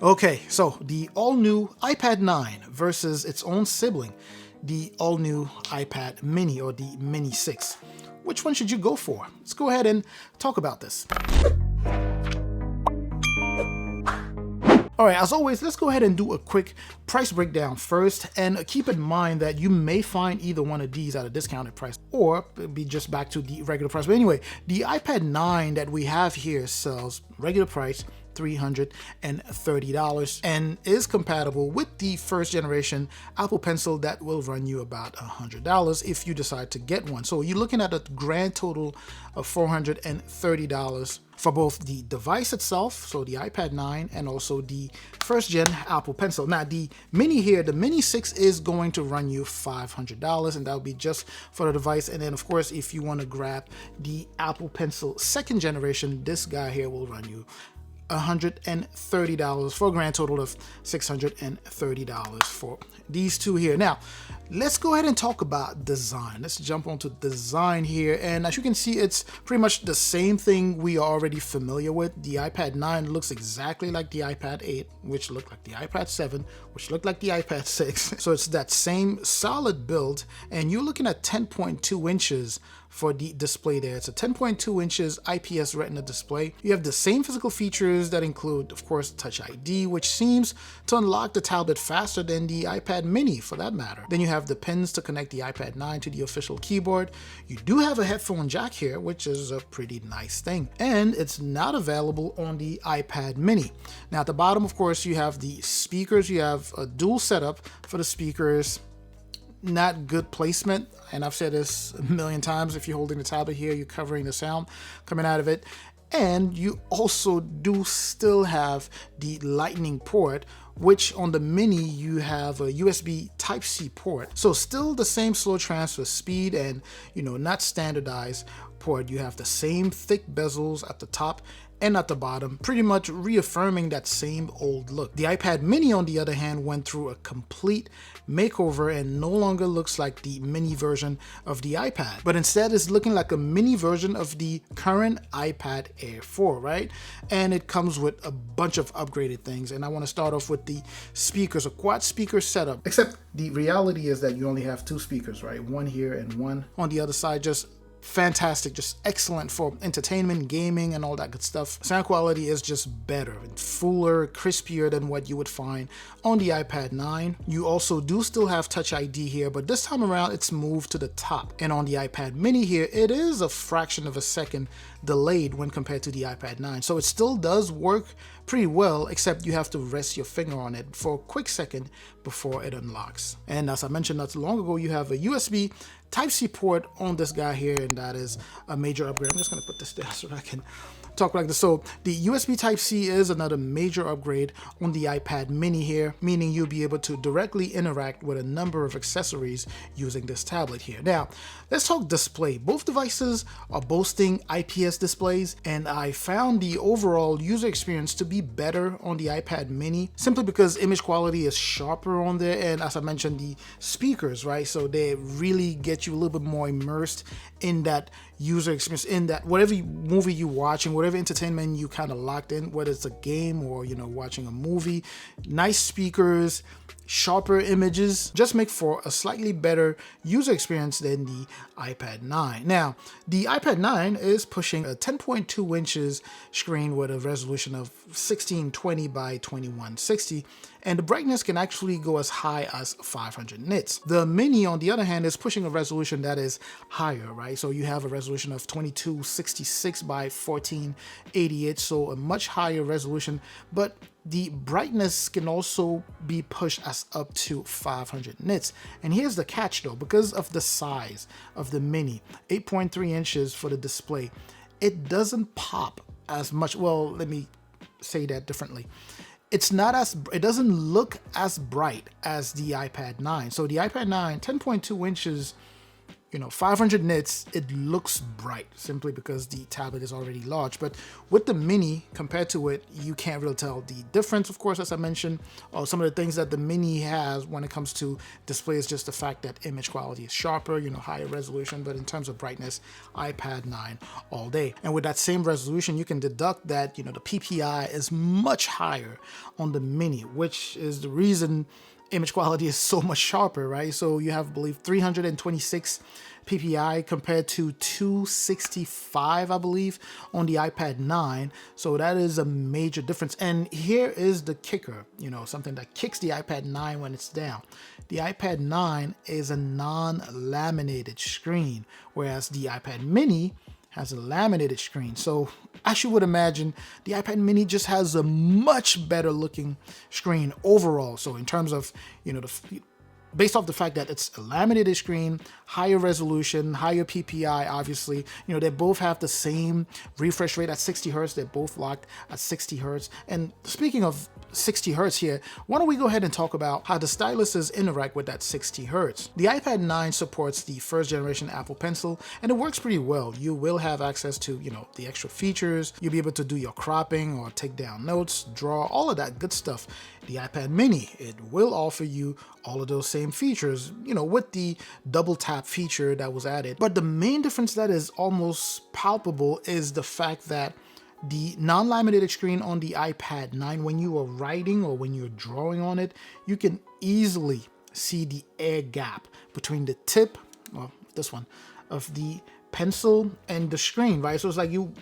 Okay, so the all-new iPad 9 versus its own sibling, the all-new iPad mini or the Mini 6. Which one should you go for? Let's go ahead and talk about this. Alright, as always, let's go ahead and do a quick price breakdown first, and keep in mind that you may find either one of these at a discounted price or be just back to the regular price. But anyway, the iPad 9 that we have here sells regular price $330 and is compatible with the first generation Apple Pencil that will run you about $100 if you decide to get one. So you're looking at a grand total of $430 for both the device itself, so the iPad 9, and also the first gen Apple Pencil. Now the mini here, the Mini 6 is going to run you $500, and that'll be just for the device. And then of course, if you want to grab the Apple Pencil second generation, this guy here will run you $130 for a grand total of $630 for these two here. Now, let's go ahead and talk about design. Let's jump onto design here. And as you can see, it's pretty much the same thing we are already familiar with. The iPad 9 looks exactly like the iPad 8, which looked like the iPad 7, which looked like the iPad 6. So it's that same solid build, and you're looking at 10.2 inches for the display there. It's a 10.2 inches IPS Retina display. You have the same physical features that include, of course, Touch ID, which seems to unlock the tablet faster than the iPad mini for that matter. Then you have the pins to connect the iPad 9 to the official keyboard. You do have a headphone jack here, which is a pretty nice thing. And it's not available on the iPad mini. Now at the bottom, of course, you have the speakers. You have a dual setup for the speakers. Not good placement, and I've said this a million times. If you're holding the tablet here, you're covering the sound coming out of it. And you also do still have the Lightning port, which on the mini you have a USB Type-C port. So still the same slow transfer speed and, not standardized port. You have the same thick bezels at the top and at the bottom, pretty much reaffirming that same old look. The iPad mini, on the other hand, went through a complete makeover and no longer looks like the mini version of the iPad, but instead is looking like a mini version of the current iPad Air 4, right? And it comes with a bunch of upgraded things. And I want to start off with the speakers, a quad speaker setup, except the reality is that you only have two speakers, right? One here and one on the other side. Just fantastic, just excellent for entertainment, gaming, and all that good stuff. Sound quality is just better and fuller, crispier than what you would find on the iPad 9. You also do still have Touch ID here, but this time around it's moved to the top. And on the iPad mini here, it is a fraction of a second delayed when compared to the iPad 9. So it still does work pretty well, except you have to rest your finger on it for a quick second before it unlocks. And as I mentioned not too long ago, you have a USB Type-C port on this guy here, and that is a major upgrade. I'm just going to put this there so that I can talk like this. So the USB Type-C is another major upgrade on the iPad mini here, meaning you'll be able to directly interact with a number of accessories using this tablet here. Now, let's talk display. Both devices are boasting IPS displays, and I found the overall user experience to be better on the iPad mini simply because image quality is sharper on there, and as I mentioned, the speakers, right? So they really get you a little bit more immersed in that user experience, in that whatever movie you're watching, whatever entertainment you kind of locked in, whether it's a game or watching a movie. Nice speakers, sharper images, just make for a slightly better user experience than the iPad 9. Now, the iPad 9 is pushing a 10.2 inches screen with a resolution of 1620 by 2160, and the brightness can actually go as high as 500 nits. The mini, on the other hand, is pushing a resolution that is higher, right? So you have a resolution of 2266 by 1488, so a much higher resolution, but the brightness can also be pushed as up to 500 nits. And here's the catch though, because of the size of the mini, 8.3 inches for the display, it doesn't pop as much. Well, let me say that differently. It doesn't look as bright as the iPad 9. So the iPad 9, 10.2 inches, 500 nits, it looks bright simply because the tablet is already large. But with the mini compared to it, you can't really tell the difference. Of course, as I mentioned, some of the things that the mini has when it comes to display is just the fact that image quality is sharper, higher resolution. But in terms of brightness, iPad 9 all day. And with that same resolution, you can deduct that, the PPI is much higher on the mini, which is the reason image quality is so much sharper, right? So you have, I believe, 326 PPI compared to 265, I believe, on the iPad 9. So that is a major difference. And here is the kicker, something that kicks the iPad 9 when it's down. The iPad 9 is a non-laminated screen, whereas the iPad mini has a laminated screen. So as you would imagine, the iPad mini just has a much better looking screen overall. So in terms of, based off the fact that it's a laminated screen, higher resolution, higher PPI, obviously, they both have the same refresh rate at 60 Hertz. They're both locked at 60 Hertz. And speaking of 60 Hertz here, why don't we go ahead and talk about how the styluses interact with that 60 Hertz. The iPad 9 supports the first generation Apple Pencil, and it works pretty well. You will have access to, the extra features. You'll be able to do your cropping or take down notes, draw, all of that good stuff. The iPad mini, it will offer you all of those same features, with the double tap feature that was added. But the main difference that is almost palpable is the fact that the non-laminated screen on the iPad 9, when you are writing or when you're drawing on it, you can easily see the air gap between the tip, well, this one, of the pencil and the screen, right? So it's like you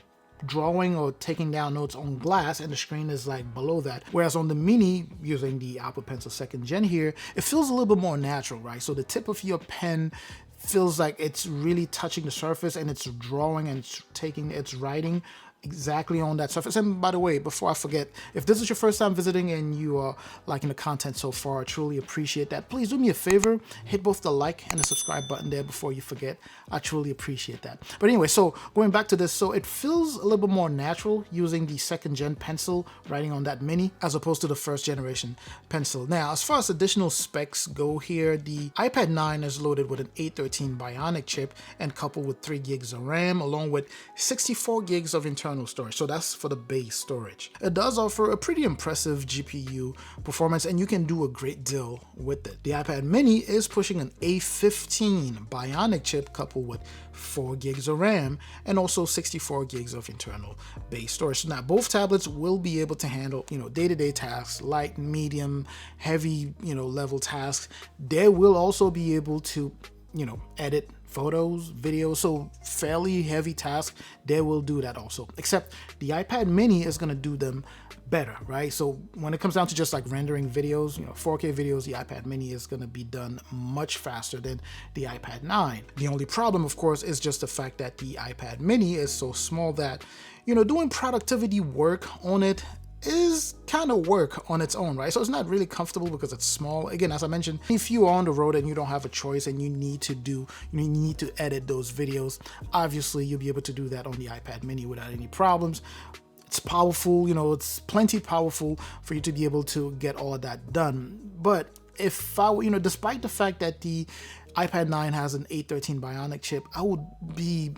drawing or taking down notes on glass and the screen is like below that. Whereas on the mini, using the Apple Pencil 2nd Gen here, it feels a little bit more natural, right? So the tip of your pen feels like it's really touching the surface and it's drawing and it's writing exactly on that surface. And by the way, before I forget, if this is your first time visiting and you are liking the content so far, I truly appreciate that. Please do me a favor, hit both the like and the subscribe button there before you forget. I truly appreciate that. But anyway, so going back to this, so it feels a little bit more natural using the 2nd Gen pencil writing on that mini as opposed to the 1st generation pencil. Now, as far as additional specs go here, the iPad 9 is loaded with an A13 Bionic chip and coupled with 3 gigs of RAM along with 64 gigs of internal storage. So that's for the base storage. It does offer a pretty impressive GPU performance and you can do a great deal with it. The iPad mini is pushing an A15 Bionic chip coupled with 4 gigs of RAM and also 64 gigs of internal base storage. Now both tablets will be able to handle, day-to-day tasks, light, medium, heavy, level tasks. They will also be able to, edit photos, videos, so fairly heavy tasks, they will do that also. Except the iPad mini is going to do them better, right? So when it comes down to just like rendering videos, 4K videos, the iPad mini is going to be done much faster than the iPad 9. The only problem, of course, is just the fact that the iPad mini is so small that, doing productivity work on it is kind of work on its own, right? So it's not really comfortable because it's small. Again, as I mentioned, if you are on the road and you don't have a choice and you need to edit those videos, obviously you'll be able to do that on the iPad mini without any problems. It's powerful, it's plenty powerful for you to be able to get all of that done. But if I, despite the fact that the iPad 9 has an A13 Bionic chip, I would be,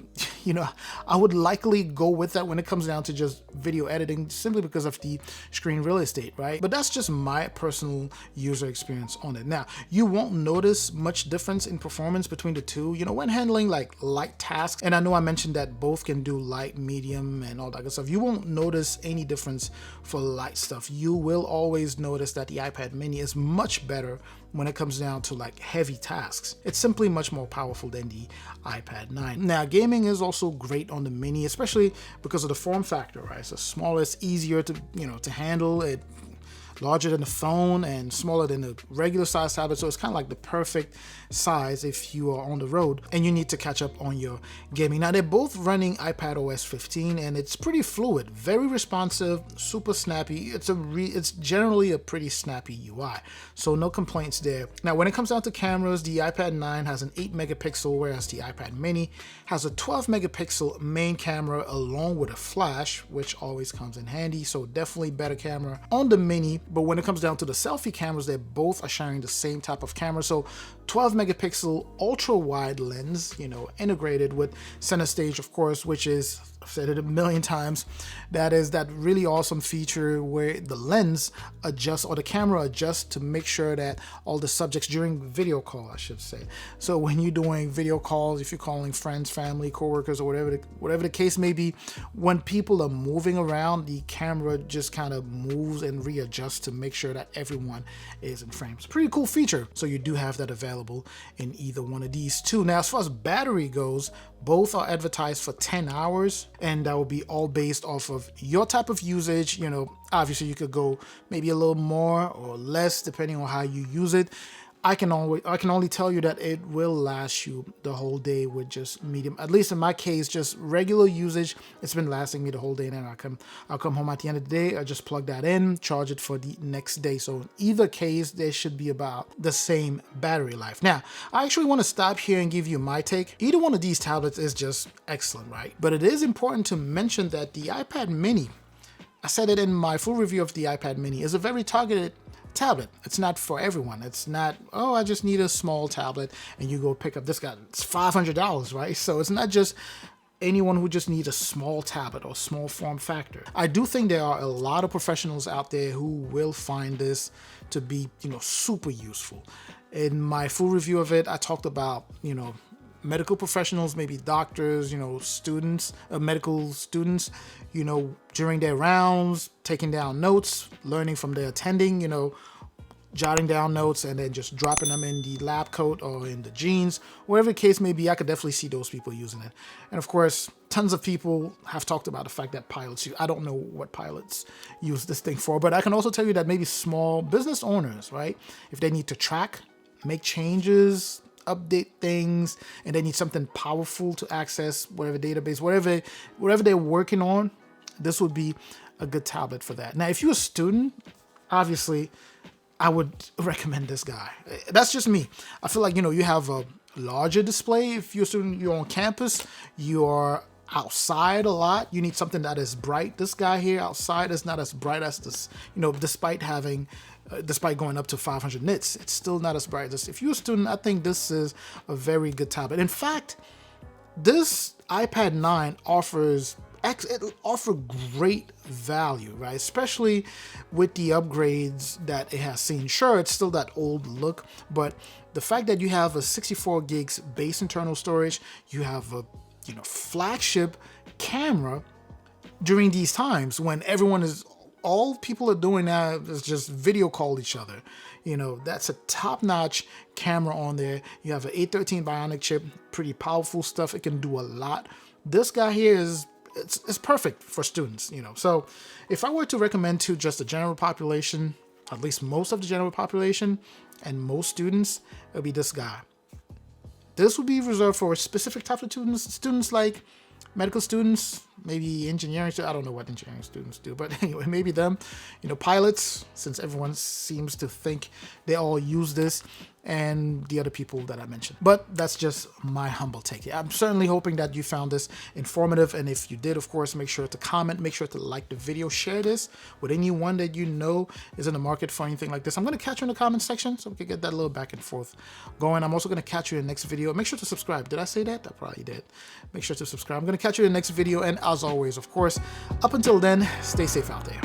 I would likely go with that when it comes down to just video editing simply because of the screen real estate, right? But that's just my personal user experience on it. Now, you won't notice much difference in performance between the two, when handling like light tasks. And I know I mentioned that both can do light, medium, and all that good stuff. You won't notice any difference for light stuff. You will always notice that the iPad mini is much better when it comes down to like heavy tasks. It's simply much more powerful than the iPad 9. Now, gaming is also great on the mini, especially because of the form factor, right? It's the smallest, easier to, to handle. It larger than the phone and smaller than the regular size tablet. So it's kind of like the perfect size if you are on the road and you need to catch up on your gaming. Now, they're both running iPadOS 15 and it's pretty fluid, very responsive, super snappy. It's generally a pretty snappy UI. So no complaints there. Now, when it comes down to cameras, the iPad 9 has an 8 megapixel, whereas the iPad mini has a 12 megapixel main camera along with a flash, which always comes in handy. So definitely better camera on the mini. But when it comes down to the selfie cameras, they both are sharing the same type of camera. So 12 megapixel ultra wide lens, you know, integrated with center stage, of course, which is, I've said it a million times, that is that really awesome feature where the lens adjusts, or the camera adjusts, to make sure that all the subjects during video call, I should say. So when you're doing video calls, if you're calling friends, family, coworkers, or whatever the case may be, when people are moving around, the camera just kind of moves and readjusts to make sure that everyone is in frame. It's a pretty cool feature. So you do have that available in either one of these two. Now, as far as battery goes, both are advertised for 10 hours, and that will be all based off of your type of usage. You know, obviously you could go maybe a little more or less depending on how you use it. I can only tell you that it will last you the whole day with just medium, at least in my case, just regular usage. It's been lasting me the whole day, and then I'll come home at the end of the day. I just plug that in, charge it for the next day. So in either case, there should be about the same battery life. Now, I actually want to stop here and give you my take. Either one of these tablets is just excellent, right? But it is important to mention that the iPad mini, I said it in my full review of the iPad mini, is a very targeted tablet. It's not for everyone. It's not, oh, I just need a small tablet and you go pick up this guy. It's $500, right? So it's not just anyone who just needs a small tablet or small form factor. I do think there are a lot of professionals out there who will find this to be, you know, super useful. In my full review of it, I talked about, you know, medical professionals, maybe doctors, you know, students, medical students, you know, during their rounds, taking down notes, learning from their attending, you know, jotting down notes and then just dropping them in the lab coat or in the jeans, whatever the case may be. I could definitely see those people using it. And of course, tons of people have talked about the fact that pilots use, I don't know what pilots use this thing for, but I can also tell you that maybe small business owners, right? If they need to track, make changes, update things, and they need something powerful to access whatever database, whatever they're working on, this would be a good tablet for that. Now, if you're a student, obviously, I would recommend this guy. That's just me. I feel like, you know, you have a larger display. If you're a student, you're on campus, you're outside a lot, you need something that is bright. This guy here outside is not as bright as this, you know, despite going up to 500 nits, it's still not as bright as, if you're a student, I think this is a very good tablet. In fact, this iPad 9 offers great value, right? Especially with the upgrades that it has seen. Sure, it's still that old look, but the fact that you have a 64 gigs base internal storage, you have a, you know, flagship camera during these times when all people are doing now is just video call each other. You know, that's a top-notch camera on there. You have an 813 Bionic chip, pretty powerful stuff. It can do a lot. This guy here it's perfect for students, you know. So if I were to recommend to just the general population, at least most of the general population and most students, it would be this guy. This would be reserved for specific types of students like medical students, maybe engineering students. I don't know what engineering students do, but anyway, maybe them, you know, pilots, since everyone seems to think they all use this, and the other people that I mentioned. But that's just my humble take. I'm certainly hoping that you found this informative, and if you did, of course, make sure to comment, make sure to like the video, share this with anyone that you know is in the market for anything like this. I'm going to catch you in the comment section so we can get that little back and forth going. I'm also going to catch you in the next video. Make sure to subscribe. Did I say that? I probably did. Make sure to subscribe. I'm going to catch you in the next video, and as always, of course, up until then, stay safe out there.